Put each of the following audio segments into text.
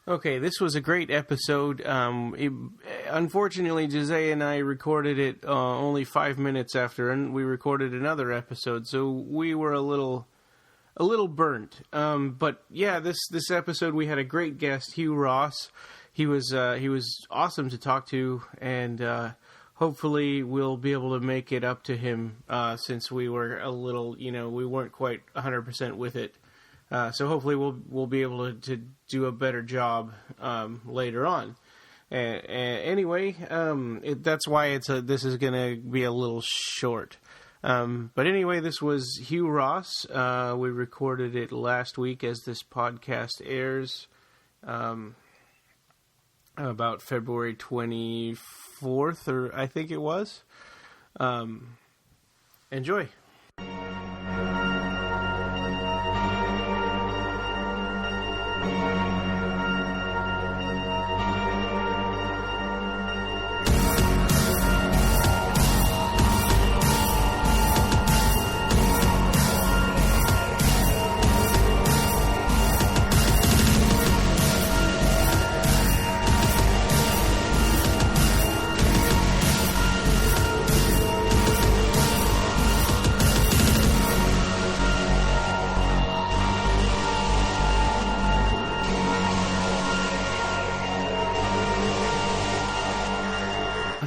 Okay, this was a great episode. Unfortunately, Jose and I recorded it only 5 minutes after, and we recorded another episode, so we were a little burnt. But yeah, this episode we had a great guest, Hugh Ross. He was awesome to talk to, and hopefully we'll be able to make it up to him since we were a little, we weren't quite 100% with it. So hopefully we'll be able to do a better job later on. Anyway, that's why this is going to be a little short. But anyway, this was Hugh Ross. We recorded it last week as this podcast airs, about February 24th, or I think it was. Enjoy.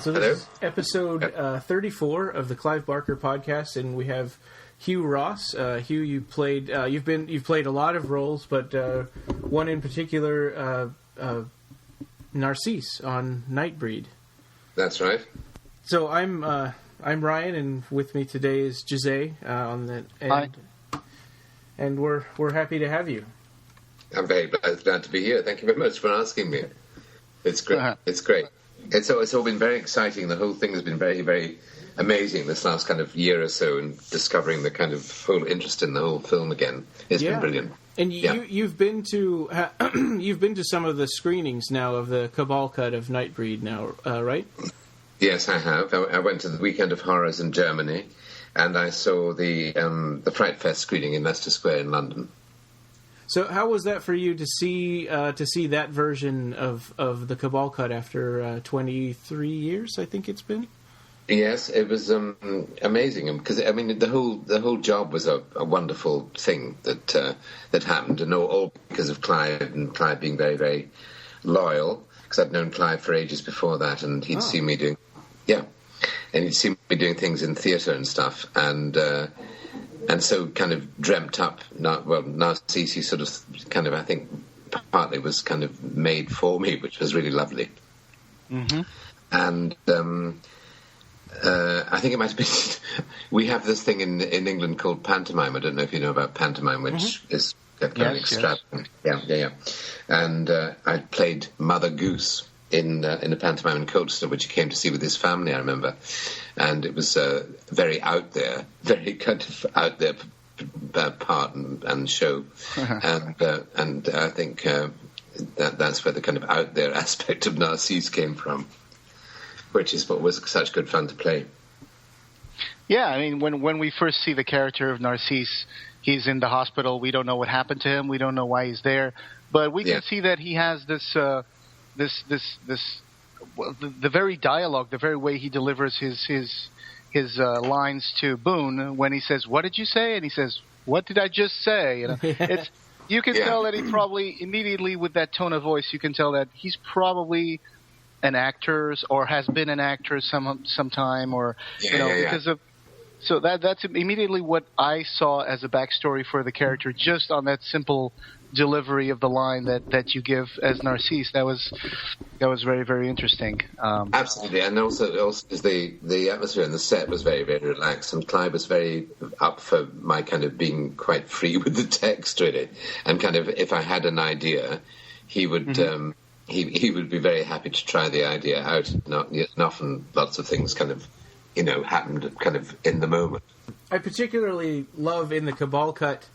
So this is episode 34 of the Clive Barker podcast, and we have Hugh Ross. Hugh, you've played a lot of roles, but one in particular, Narcisse on Nightbreed. That's right. So I'm Ryan, and with me today is Jose on the end. Hi. And we're happy to have you. I'm very glad to be here. Thank you very much for asking me. It's great. Uh-huh. It's great. It's all been very exciting. The whole thing has been very, very amazing this last kind of year or so, and discovering the kind of whole interest in the whole film again. It's been brilliant. And you've been to some of the screenings now of the Cabal cut of Nightbreed now, right? Yes, I have. I went to the Weekend of Horrors in Germany, and I saw the Fright Fest screening in Leicester Square in London. So how was that for you to see that version of the Cabal cut after 23 years, I think it's been? Yes, it was amazing, because the whole job was a wonderful thing that happened, and all because of Clive, and Clive being very, very loyal, because I'd known Clive for ages before that, and he'd seen me doing things in theatre and stuff, and so kind of dreamt up, Narcisse sort of kind of, I think, partly was kind of made for me, which was really lovely. Mm-hmm. And I think it might have been, we have this thing in England called pantomime. I don't know if you know about pantomime, which is kind of extravagant. Yes. Yeah. And I played Mother Goose in a pantomime in Colchester, which he came to see with his family, I remember. And it was very out there, very kind of out there part and show. Uh-huh. And I think that's where the kind of out there aspect of Narcisse came from, which is what was such good fun to play. Yeah, I mean, when we first see the character of Narcisse, he's in the hospital. We don't know what happened to him. We don't know why he's there. But we can see that he has the very dialogue, the very way he delivers his lines to Boone when he says, "What did you say?" and he says, "What did I just say?" You can tell that he probably immediately, with that tone of voice, you can tell that he's probably an actor or has been an actor sometime, or because of. So that's immediately what I saw as a backstory for the character, just on that simple delivery of the line that you give as Narcisse. That was very, very interesting. Absolutely, and also because the atmosphere and the set was very, very relaxed, and Clive was very up for my kind of being quite free with the text, really, and kind of if I had an idea, he would he would be very happy to try the idea out. And often lots of things kind of happened kind of in the moment. I particularly love in the Cabal cut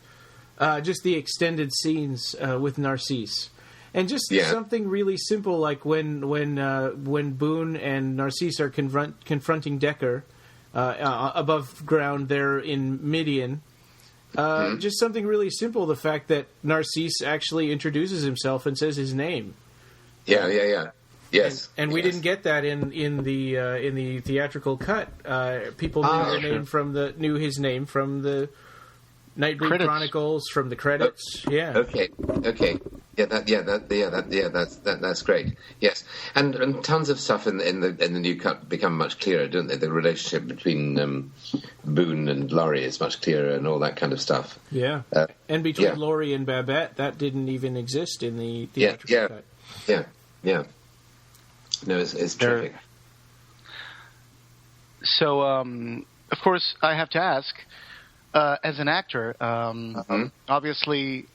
just the extended scenes with Narcisse, and just something really simple like when Boone and Narcisse are confronting Decker above ground there in Midian, Just something really simple. The fact that Narcisse actually introduces himself and says his name. Yeah. Yes. And we didn't get that in the theatrical cut. People knew his name from the Nightbreed Chronicles, from the credits. Yeah. Okay. That's great. Yes, and tons of stuff in the new cut become much clearer, don't they? The relationship between Boone and Laurie is much clearer, and all that kind of stuff. Yeah, and between Laurie and Babette, that didn't even exist in the theatrical cut. Yeah. No, it's terrific. So, of course, I have to ask, as an actor, obviously,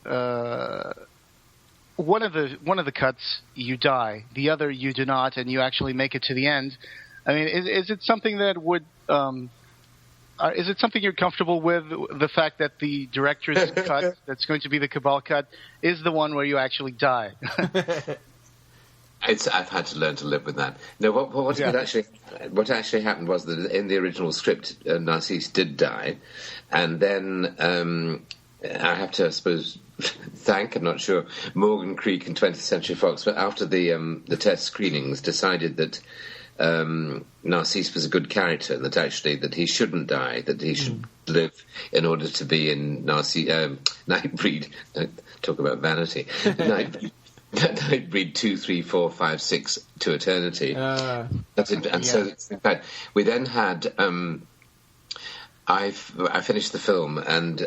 one of the cuts you die, the other you do not, and you actually make it to the end. I mean, is it something that would? Is it something you're comfortable with? The fact that the director's cut, that's going to be the Cabal cut, is the one where you actually die. I've had to learn to live with that. No, what actually happened was that in the original script, Narcisse did die, and then I have to, I suppose, thank, I'm not sure, Morgan Creek and 20th Century Fox, but after the test screenings, decided that Narcisse was a good character, and that he shouldn't die, that he should live in order to be in Nightbreed. Talk about vanity. Nightbreed 2, 3, 4, 5, 6 to eternity. That's it. And so, in fact, we then had. I finished the film and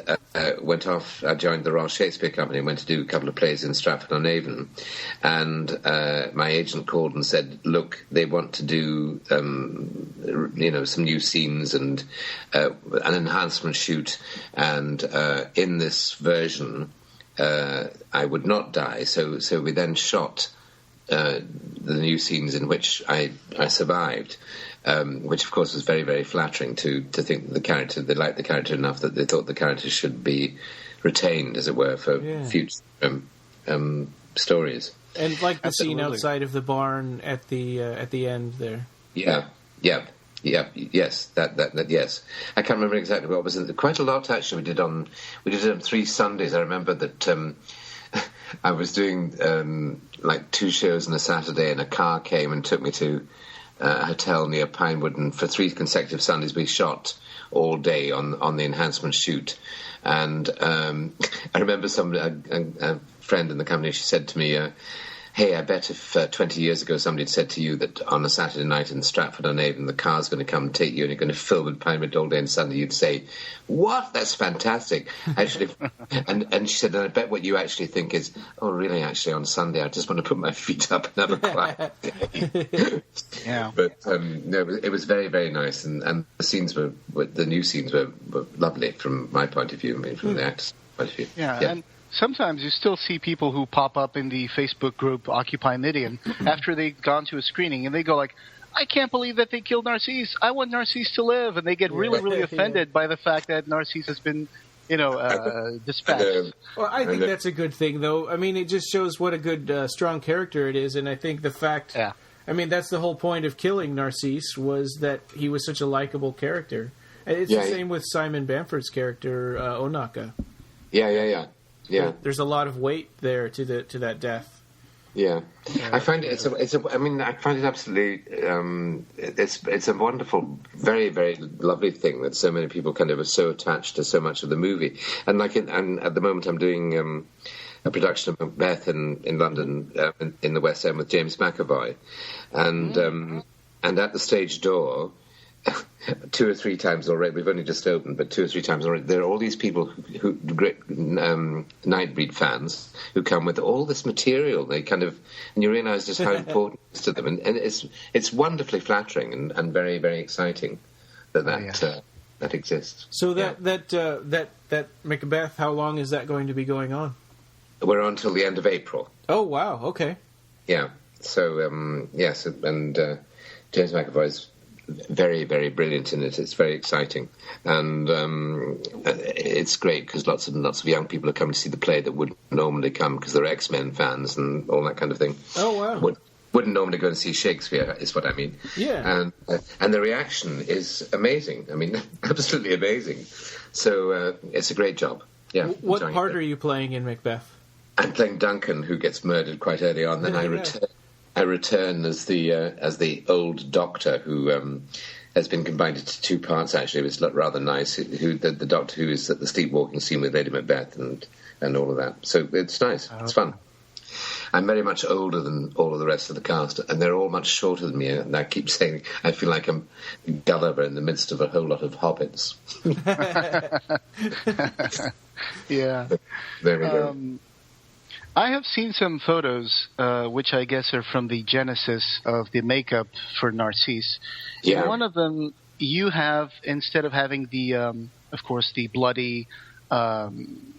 went off. I joined the Royal Shakespeare Company and went to do a couple of plays in Stratford-on-Avon. And my agent called and said, "Look, they want to do some new scenes and an enhancement shoot. And in this version, I would not die." So we then shot the new scenes in which I survived. Which, of course, was very, very flattering to think that they liked the character enough that they thought the character should be retained, as it were, for future stories. And like the scene outside of the barn at the end there. Yes. That yes. I can't remember exactly what was in it. Quite a lot actually. We did it on 3 Sundays. I remember that I was doing like 2 shows on a Saturday, and a car came and took me to a hotel near Pinewood, and for 3 consecutive Sundays we shot all day on the enhancement shoot. And I remember a friend in the company, she said to me, "Hey, I bet if 20 years ago somebody had said to you that on a Saturday night in Stratford-on-Avon the car's going to come and take you and you're going to film in Pinewood all day and Sunday, you'd say, 'What? That's fantastic.'" Actually, and she said, "And I bet what you actually think is, 'Oh, really, actually, on Sunday I just want to put my feet up and have a quiet day.'" Yeah. But no, it was very, very nice, and the new scenes were lovely from my point of view, from the actors' point of view. Yeah. And sometimes you still see people who pop up in the Facebook group Occupy Midian after they've gone to a screening, and they go like, "I can't believe that they killed Narcisse. I want Narcisse to live." And they get really, really offended by the fact that Narcisse has been, dispatched. Well, I think that's a good thing, though. I mean, it just shows what a good, strong character it is, and I think the fact... Yeah. I mean, that's the whole point of killing Narcisse, was that he was such a likable character. It's the same with Simon Bamford's character, Onaka. Yeah. There's a lot of weight there to that death. Yeah, I find I find it absolutely. It's a wonderful, very, very lovely thing that so many people kind of are so attached to so much of the movie. And and at the moment, I'm doing a production of Macbeth in London, in the West End with James McAvoy, and at the stage door. 2 or 3 times already. We've only just opened, but 2 or 3 times already. There are all these people who great Nightbreed fans who come with all this material. They and you realise just how important it is to them, and it's wonderfully flattering and very, very exciting that exists. So that Macbeth, how long is that going to be going on? We're on till the end of April. Oh wow! Okay. Yeah. So yes, and James McAvoy's very, very brilliant in it. It's very exciting, and it's great because lots of young people are coming to see the play that wouldn't normally come because they're X-Men fans and all that kind of thing. Oh wow! wouldn't normally go and see Shakespeare, is what I mean. Yeah. And the reaction is amazing. I mean, absolutely amazing. So it's a great job. Yeah. What part are you playing in Macbeth? I'm playing Duncan, who gets murdered quite early on. Then I return as the old doctor who has been combined into two parts. Actually, it was rather nice. The doctor who is at the sleepwalking scene with Lady Macbeth and all of that. So it's nice. It's fun. I'm very much older than all of the rest of the cast, and they're all much shorter than me. And I keep saying I feel like I'm Gulliver in the midst of a whole lot of hobbits. Yeah. There we go. I have seen some photos, which I guess are from the genesis of the makeup for Narcisse. Yeah. In one of them, you have, instead of having the, of course, the bloody,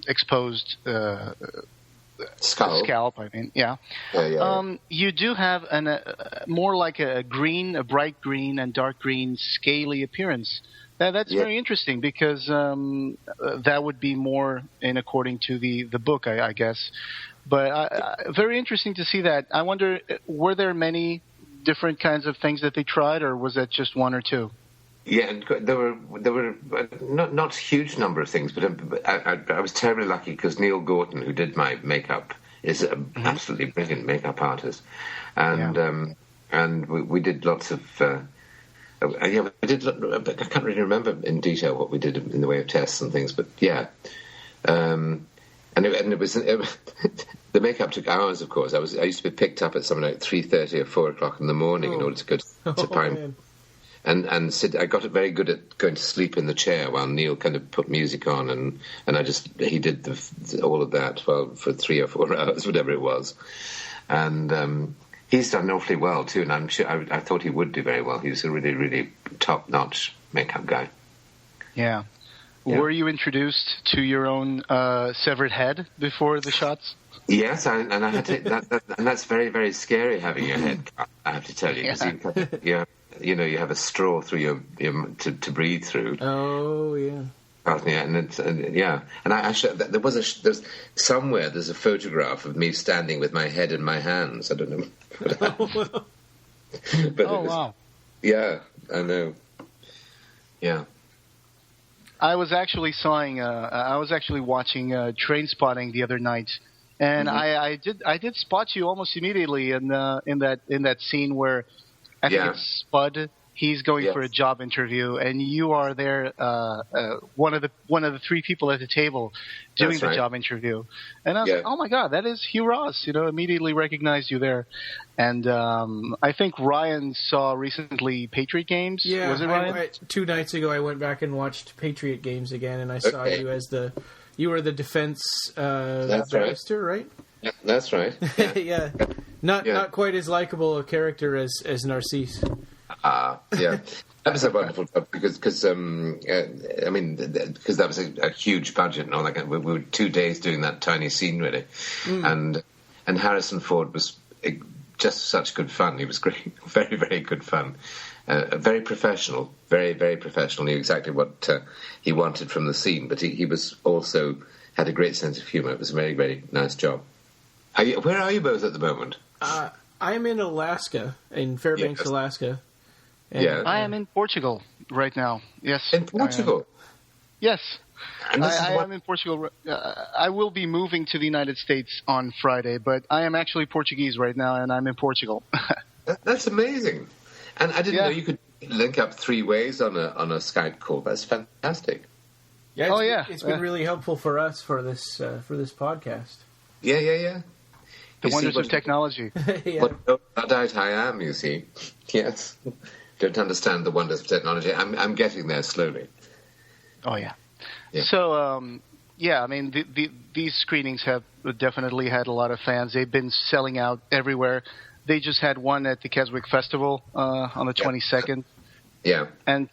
exposed scalp. I mean, yeah. You do have more like a bright green and dark green, scaly appearance. That's very interesting because that would be more in according to the book, I guess. But very interesting to see that. I wonder, were there many different kinds of things that they tried, or was that just one or two? Yeah, and there were not a huge number of things, but I was terribly lucky because Neil Gorton, who did my makeup, is an absolutely brilliant makeup artist, and we did lots of. We did. I can't really remember in detail what we did in the way of tests and things, but yeah. And it was the makeup took hours. Of course, I used to be picked up at something like 3:30 or 4:00 in the morning in order to go to Pine. And Sid, I got it very good at going to sleep in the chair while Neil kind of put music on, and he did all of that for 3 or 4 hours, whatever it was, and he's done awfully well too. And I'm sure I thought he would do very well. He was a really, really top-notch makeup guy. Yeah. Were you introduced to your own severed head before the shots? Yes, and I had to, and that's very, very scary having your head cut, I have to tell you, because you have a straw through your to breathe through. Oh yeah. And I actually there's somewhere there's a photograph of me standing with my head in my hands. I don't know. But wow. Yeah, I know. Yeah. I was actually watching Trainspotting the other night, and I did spot you almost immediately in that scene where I think it's Spud. He's going for a job interview, and you are there, one of the 3 people at the table doing the job interview. And I was like, oh my God, that is Hugh Ross. Immediately recognized you there. And I think Ryan saw recently Patriot Games. Yeah, was it Ryan? 2 nights ago, I went back and watched Patriot Games again, and I saw you as you were the defense barrister, right? Yeah, that's right. Yeah, not quite as likable a character as Narcisse. Yeah, that was a wonderful job because that was a huge budget and all that. We were 2 days doing that tiny scene really, and Harrison Ford was just such good fun. He was great, very, very good fun, very professional, very, very professional. Knew exactly what he wanted from the scene, but he was also had a great sense of humour. It was a very, very nice job. Where are you both at the moment? I'm in Alaska, in Fairbanks, Alaska. And I am in Portugal right now. Yes. In Portugal? Yes. I am in Portugal. I will be moving to the United States on Friday, but I am actually Portuguese right now, and I'm in Portugal. That's amazing. And I didn't know you could link up 3 ways on a Skype call. That's fantastic. Yeah, it's been really helpful for us for this podcast. Yeah. The wonders of technology. What Luddite I am, you see. Yes. Don't understand the wonders of technology. I'm getting there slowly. Oh, yeah. So, these screenings have definitely had a lot of fans. They've been selling out everywhere. They just had one at the Keswick Festival on the 22nd. Yeah. And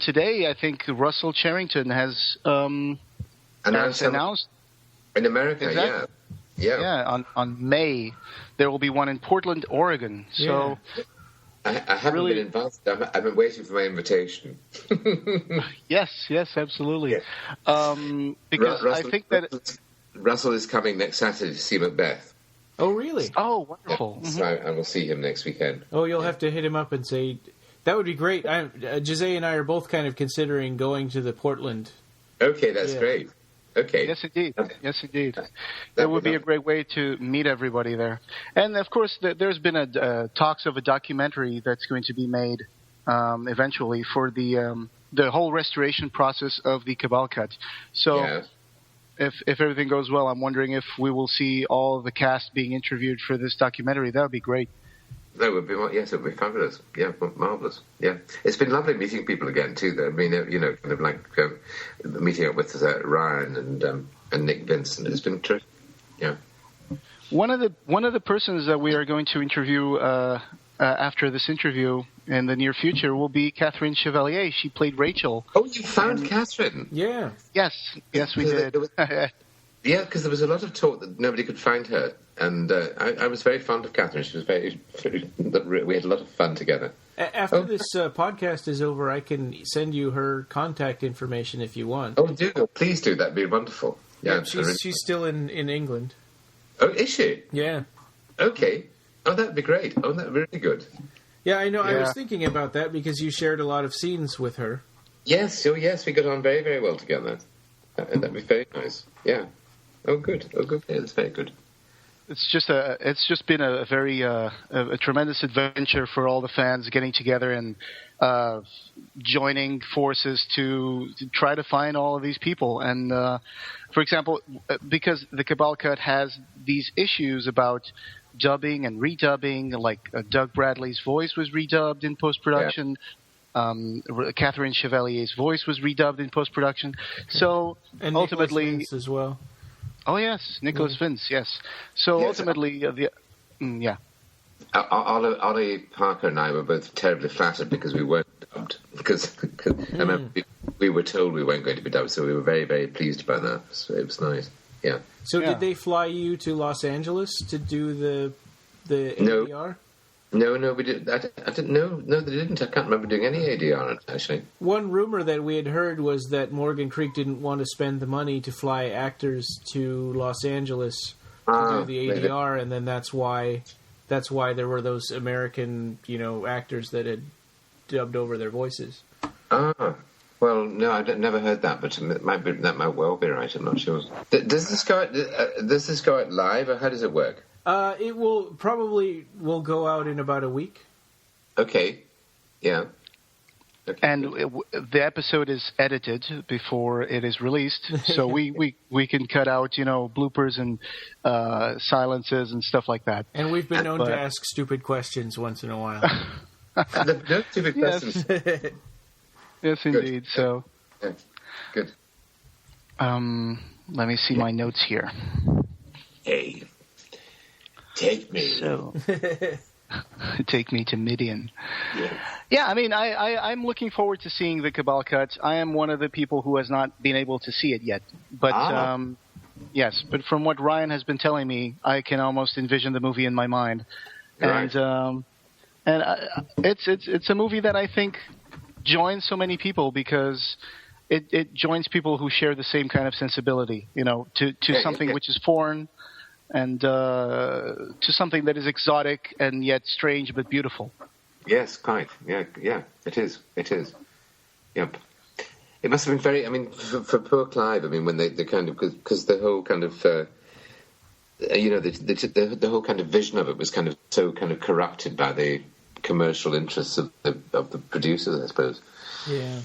today, I think Russell Charrington has announced. In America, exactly. Yeah, on May, there will be one in Portland, Oregon. So I haven't been invited. I've been waiting for my invitation. Yes, absolutely. Because I think that Russell is coming next Saturday to see Macbeth. Oh, really? Oh, wonderful. So I will see him next weekend. Oh, you'll have to hit him up and say, that would be great. Jose and I are both kind of considering going to the Portland. Okay, that's great. Okay. Yes, indeed. Yes, indeed. It would be a great way to meet everybody there. And, of course, there's been talks of a documentary that's going to be made eventually for the whole restoration process of the Cabal cut. So if everything goes well, I'm wondering if we will see all of the cast being interviewed for this documentary. That would be great. That would be, yes, it would be fabulous. Yeah, marvellous. Yeah. It's been lovely meeting people again, too, though. I mean, kind of like meeting up with Ryan and Nick Vincent. It's been terrific. Yeah. One of the persons that we are going to interview after this interview in the near future will be Catherine Chevalier. She played Rachel. Oh, you found Catherine? Yeah. Yes, we did. Yeah, because there was a lot of talk that nobody could find her. And I was very fond of Catherine. She was very we had a lot of fun together. After this podcast is over, I can send you her contact information if you want. Oh, do. Please do. That'd be wonderful. Yeah, she's still in England. Oh, is she? Yeah. Okay. Oh, that'd be great. Oh, that'd be really good. Yeah, I know. Yeah. I was thinking about that because you shared a lot of scenes with her. Yes. Oh, yes. We got on very, very well together. And that'd be very nice. Yeah. Oh, good. Oh, good. Yeah, that's very good. It's just been a very a tremendous adventure for all the fans getting together and joining forces to try to find all of these people. And for example, because the Cabal cut has these issues about dubbing and redubbing, like Doug Bradley's voice was redubbed in post-production. Yeah. Catherine Chevalier's voice was redubbed in post-production. So and ultimately, Nicholas Vince as well. Oh yes, Nicholas Vince. Yes. So ultimately, Ollie Parker and I were both terribly flattered because we weren't dubbed. Because I remember we were told we weren't going to be dubbed, so we were very, very pleased about that. So it was nice. Yeah. So did they fly you to Los Angeles to do the ADR? No, we didn't. I didn't. No, they didn't. I can't remember doing any ADR actually. One rumor that we had heard was that Morgan Creek didn't want to spend the money to fly actors to Los Angeles to do the ADR, and then that's why there were those American, actors that had dubbed over their voices. Well, no, I've never heard that, but that might well be right. I'm not sure. Does this go out live, or how does it work? It will go out in about a week. Okay. Yeah. Okay. And the episode is edited before it is released, so we can cut out, bloopers and silences and stuff like that. And we've been known to ask stupid questions once in a while. No stupid questions. Yes, indeed. Good. So. Yeah. Good. Let me see my notes here. Hey. Take me. So, take me to Midian. Yes. Yeah, I mean, I'm looking forward to seeing the Cabal cut. I am one of the people who has not been able to see it yet. But, yes, but from what Ryan has been telling me, I can almost envision the movie in my mind. Right. And it's a movie that I think joins so many people because it joins people who share the same kind of sensibility, to something which is foreign, and to something that is exotic and yet strange but beautiful. Yes, quite. Yeah, it is. Yep. It must have been very, for poor Clive, when they kind of, because the whole kind of, the whole kind of vision of it was kind of so kind of corrupted by the commercial interests of the producers, I suppose. Yeah.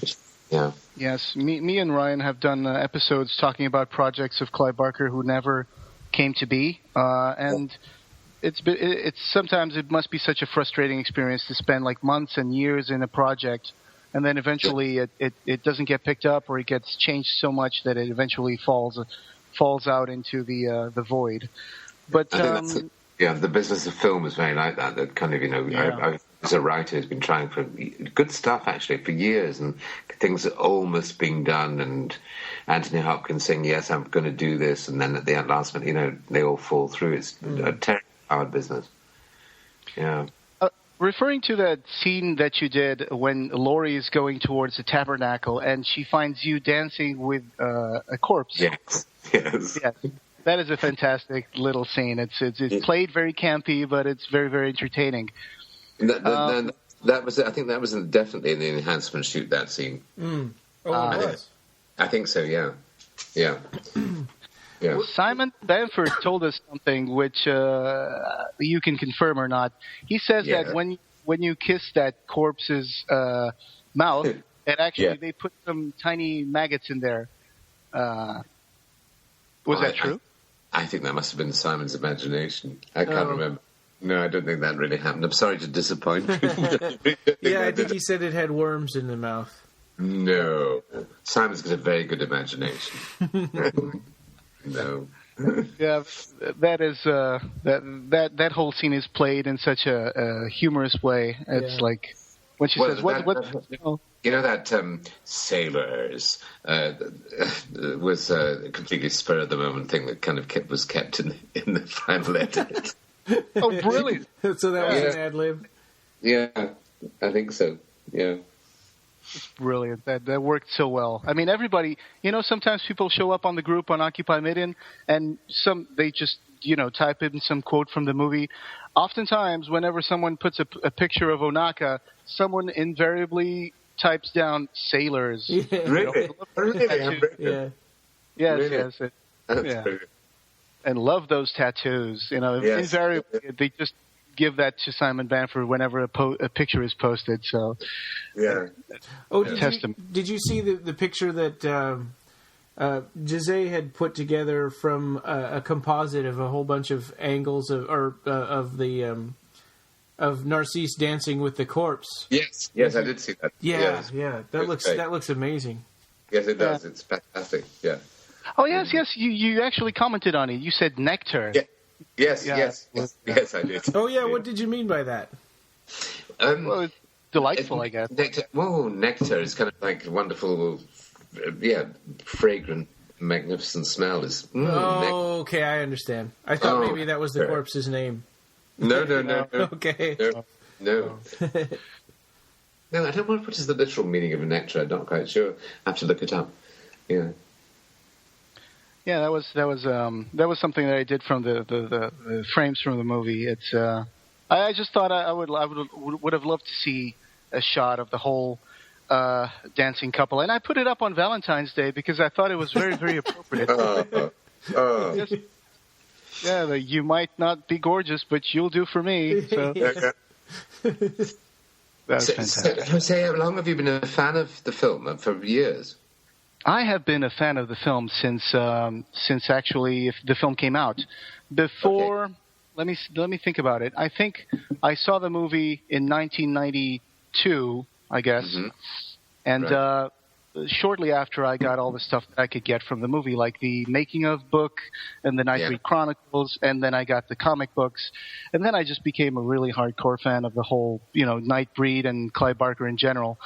Yeah. Yes, me and Ryan have done episodes talking about projects of Clive Barker who never came to be, and it's sometimes it must be such a frustrating experience to spend like months and years in a project, and then eventually it doesn't get picked up, or it gets changed so much that it eventually falls out into the void. But the business of film is very like that. That kind of I as a writer has been trying for good stuff actually for years, and things are almost being done, and Anthony Hopkins saying yes, I'm going to do this, and then at the last minute, they all fall through. It's a terribly hard business. Yeah. Referring to that scene that you did when Laurie is going towards the tabernacle and she finds you dancing with a corpse. Yes. That is a fantastic little scene. It's played very campy, but it's very, very entertaining. That was, I think that was definitely in the enhancement shoot, that scene. Mm. Oh, it was? I think so, yeah. Yeah. Yeah. Simon Bamford told us something which you can confirm or not. He says that when you kiss that corpse's mouth, and actually they put some tiny maggots in there. Was that true? I think that must have been Simon's imagination. I can't remember. No, I don't think that really happened. I'm sorry to disappoint you. I think he said it had worms in the mouth. No. Simon's got a very good imagination. No. Yeah, that is that whole scene is played in such a humorous way. It's like when she says, "What?" You know that sailors was a completely spur of the moment thing that kind of was kept in the final edit. Oh, brilliant! So that was an ad lib. Yeah, I think so. Yeah. It's brilliant. That worked so well. I mean, everybody, sometimes people show up on the group on Occupy Midian, and they just, type in some quote from the movie. Oftentimes, whenever someone puts a picture of Onaka, someone invariably types down sailors. Yeah. Really? Yeah. Yes. Yeah. And love those tattoos. Invariably, they just give that to Simon Bamford whenever a picture is posted. So, did you see the picture that Jose had put together from a composite of a whole bunch of angles of Narcisse dancing with the corpse? Yes, I did see that. Yeah. That looks amazing. Yes, it does. It's fantastic. Yeah. Oh yes. You actually commented on it. You said nectar. Yeah. Yes, I did. Oh, yeah, what did you mean by that? Well, it's delightful, I guess. Nectar is kind of like a wonderful, fragrant, magnificent smell. Okay, I understand. I thought maybe that was the corpse's name. No. Okay. No. No, I don't know what is the literal meaning of nectar. I'm not quite sure. I have to look it up. Yeah. Yeah, that was something that I did from the frames from the movie. It's I just thought I would have loved to see a shot of the whole dancing couple, and I put it up on Valentine's Day because I thought it was very, very appropriate. You might not be gorgeous, but you'll do for me. So that's fantastic. Jose, how long have you been a fan of the film? For years. I have been a fan of the film since actually the film came out. Before, let me think about it. I think I saw the movie in 1992, I guess, and shortly after I got all the stuff that I could get from the movie, like the making of book and the Nightbreed Chronicles, and then I got the comic books, and then I just became a really hardcore fan of the whole, Nightbreed and Clive Barker in general,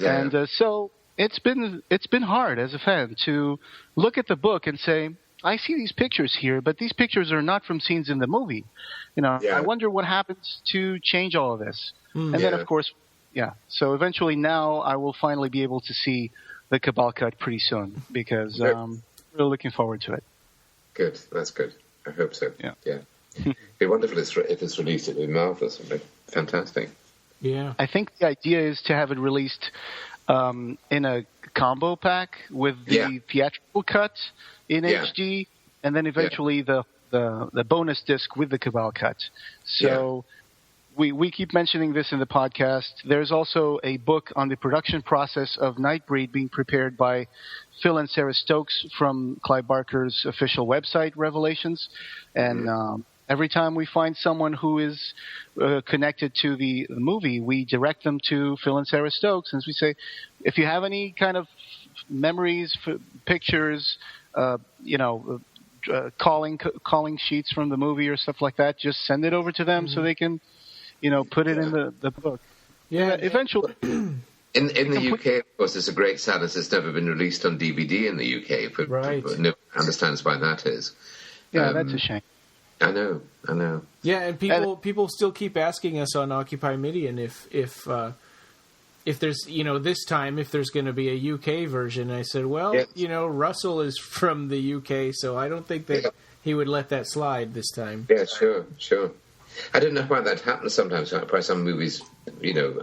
and so. It's been hard as a fan to look at the book and say, I see these pictures here, but these pictures are not from scenes in the movie. I wonder what happens to change all of this. And then, of course, so eventually now I will finally be able to see the Cabal cut pretty soon because I'm really looking forward to it. Good. That's good. I hope so. Yeah. It'd be wonderful if it's released. It'd be marvelous. It'd be fantastic. Yeah. I think the idea is to have it released in a combo pack with the theatrical cut in HD, and then eventually the bonus disc with the Cabal cut. So we keep mentioning this in the podcast. There's also a book on the production process of Nightbreed being prepared by Phil and Sarah Stokes from Clive Barker's official website, Revelations, and every time we find someone who is connected to the movie, we direct them to Phil and Sarah Stokes, and we say, if you have any kind of memories, pictures, calling sheets from the movie or stuff like that, just send it over to them so they can, put it in the book. Yeah, eventually. In the UK, of course, it's a great sadness. It's never been released on DVD in the UK. Right. No one understands why that is. Yeah, that's a shame. I know. Yeah, and people still keep asking us on Occupy Midian if there's, this time, if there's going to be a UK version. I said, well, Russell is from the UK, so I don't think that he would let that slide this time. Yeah, sure. I don't know why that happens sometimes. Why some movies,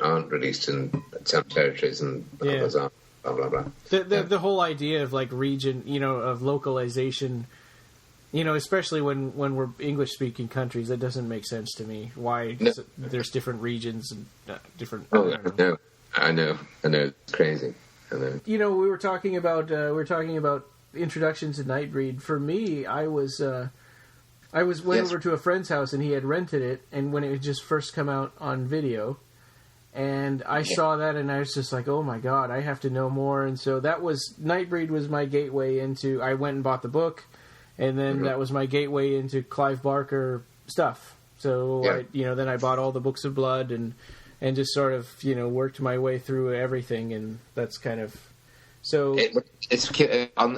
aren't released in some territories and others aren't. Blah blah blah. The whole idea of like region, of localization, especially when we're English speaking countries, that doesn't make sense to me. Why there's different regions and different. Oh no, I know, it's crazy. I know. We were talking about introduction to Nightbreed. For me, I went over to a friend's house and he had rented it, and when it had just first come out on video. And I saw that, and I was just like, "Oh my god, I have to know more." And so Nightbreed was my gateway into. I went and bought the book, and then that was my gateway into Clive Barker stuff. So then I bought all the books of blood and just sort of worked my way through everything, and that's kind of so. It's on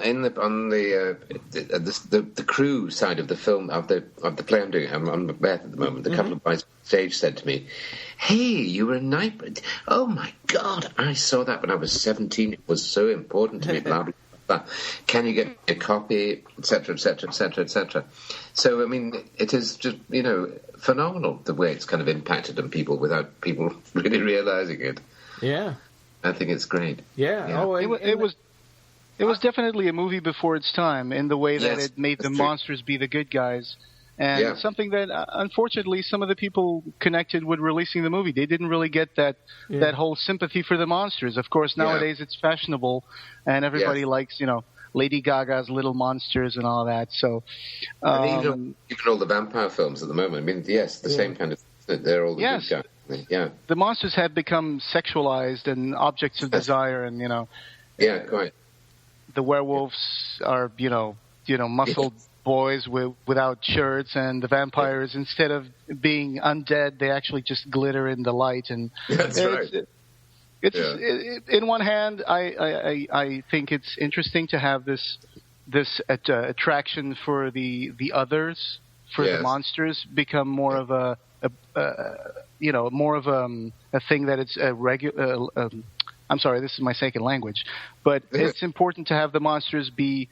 the crew side of the film of the play I'm doing. I'm on Macbeth at the moment. A couple of guys on stage said to me, "Hey, you were a Nightbreed. Oh my God, I saw that when I was 17. It was so important to me. Blah, blah, blah. Can you get me a copy, etc., etc., etc., etc." So I mean, it is just phenomenal the way it's kind of impacted on people without people really realizing it. Yeah, I think it's great. Yeah. Oh, it was definitely a movie before its time in the way that it made the monsters be the good guys. And something that, unfortunately, some of the people connected with releasing the movie, they didn't really get that whole sympathy for the monsters. Of course, nowadays it's fashionable, and everybody likes, Lady Gaga's Little Monsters and all that. So, even all the vampire films at the moment. I mean, the same kind of. They're all the good guys. Yeah. The monsters have become sexualized and objects of desire, and Yeah, quite. The werewolves are, muscled boys without shirts, and the vampires, instead of being undead, they actually just glitter in the light. And that's right. In one hand, I think it's interesting to have this attraction for the others, for the monsters, become more of a thing that it's a regular. I'm sorry, this is my second language, but it's important to have the monsters be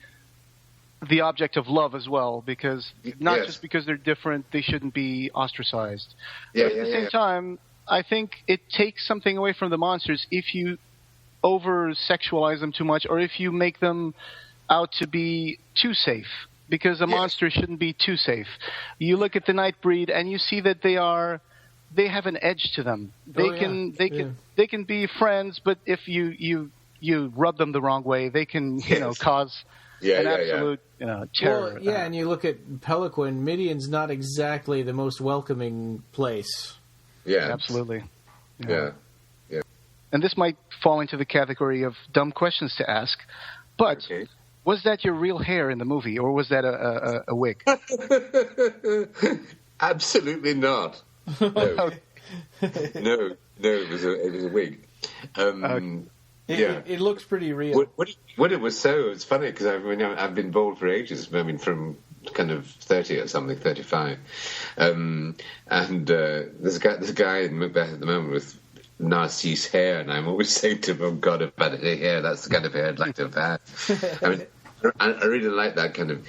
the object of love as well, because just because they're different, they shouldn't be ostracized. But at the same time, I think it takes something away from the monsters if you over-sexualize them too much, or if you make them out to be too safe, because a monster shouldn't be too safe. You look at the Nightbreed and you see that they have an edge to them. They can be friends, but if you rub them the wrong way, they can cause an absolute terror. Well, and you look at Peliquin, Midian's not exactly the most welcoming place. Yeah, absolutely. Yeah. And this might fall into the category of dumb questions to ask, but was that your real hair in the movie, or was that a wig? Absolutely not. No, it was a wig. It looks pretty real. What it was it's funny because I've been bald for ages. I mean, from kind of 30 or something, 35. And there's a guy in Macbeth at the moment with Narcisse hair, and I'm always saying to him, "Oh God, if I had hair, that's the kind of hair I'd like to have had." I mean, I really like that kind of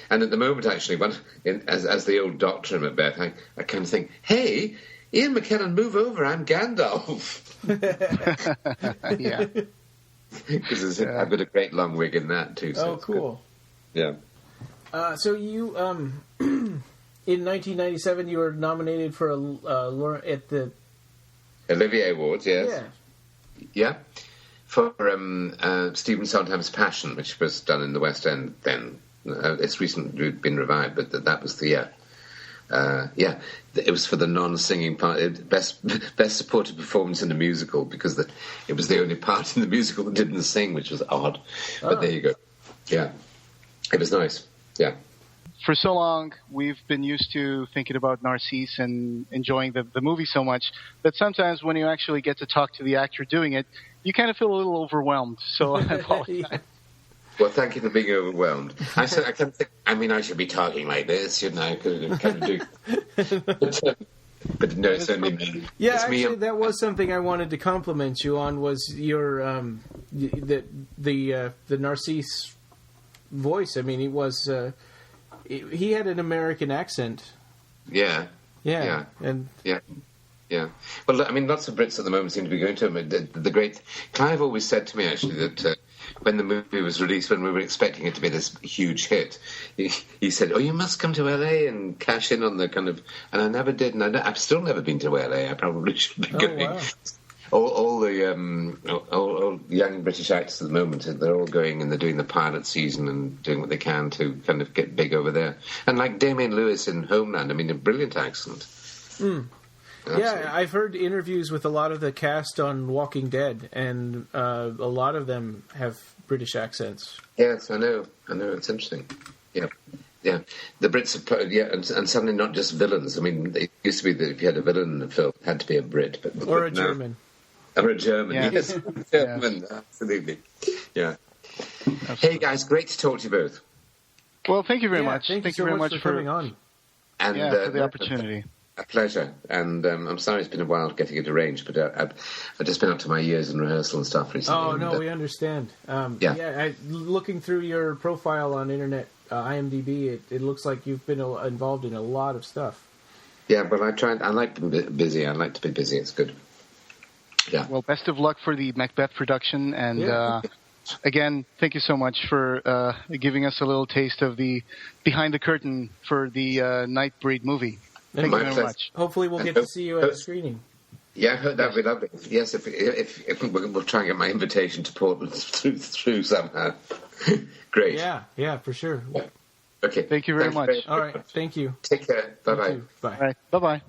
And at the moment, actually, as the old doctor in Macbeth, I kind of think, "Hey, Ian McKellen, move over. I'm Gandalf." Because I've got a great long wig in that too. So cool. Good. Yeah. So you, in 1997, you were nominated for at the Olivier Awards. Yes. Yeah. For Stephen Sondheim's Passion, which was done in the West End then. It's recently been revived, but that was the it was for the non-singing part, best supported performance in a musical, because it was the only part in the musical that didn't sing, which was odd. But there you go. Yeah, it was nice. Yeah. For so long, we've been used to thinking about Narcisse and enjoying the movie so much that sometimes when you actually get to talk to the actor doing it, you kind of feel a little overwhelmed. So I apologize. Well, thank you for being overwhelmed. I should be talking like this, shouldn't I? Kind of do. But no, it's only me. Yeah, actually, that was something I wanted to compliment you on, was your the Narcisse voice. I mean, it was he had an American accent. Yeah. Yeah. And yeah. Yeah. Well, I mean, lots of Brits at the moment seem to be going to him. The great Clive always said to me, actually, that when the movie was released, when we were expecting it to be this huge hit, he said, "Oh, you must come to LA and cash in on the kind of..." And I never did, and I've still never been to LA. I probably should be going. Wow. All the young British actors at the moment, they're all going and they're doing the pilot season and doing what they can to kind of get big over there. And like Damian Lewis in Homeland, I mean, a brilliant accent. Mm. Yeah, I've heard interviews with a lot of the cast on Walking Dead, and a lot of them have British accents. Yes, I know. It's interesting. Yeah. The Brits are, and suddenly not just villains. I mean, it used to be that if you had a villain in the film, it had to be a Brit. Or a German. Or a German, yes. German, absolutely. Yeah. Absolutely. Hey, guys, great to talk to you both. Well, thank you very much. Thank you so very much for coming on. And, for the opportunity. A pleasure, and I'm sorry it's been a while getting it arranged, but I've just been up to my ears in rehearsal and stuff recently. Oh, no, we understand. Looking through your profile on internet, IMDb, it looks like you've been involved in a lot of stuff. Yeah, but I like to be busy. I like to be busy. It's good. Yeah. Well, best of luck for the Macbeth production, and again, thank you so much for giving us a little taste of the behind the curtain for the Nightbreed movie. Thank you very much. Hopefully we'll get to see you at a screening. Yeah, that'd be lovely. Yes, if we'll try and get my invitation to Portland through somehow. Great. Yeah, for sure. Okay. Thank you very much. All right, thank you. Take care. Bye-bye. Bye. All right, bye-bye.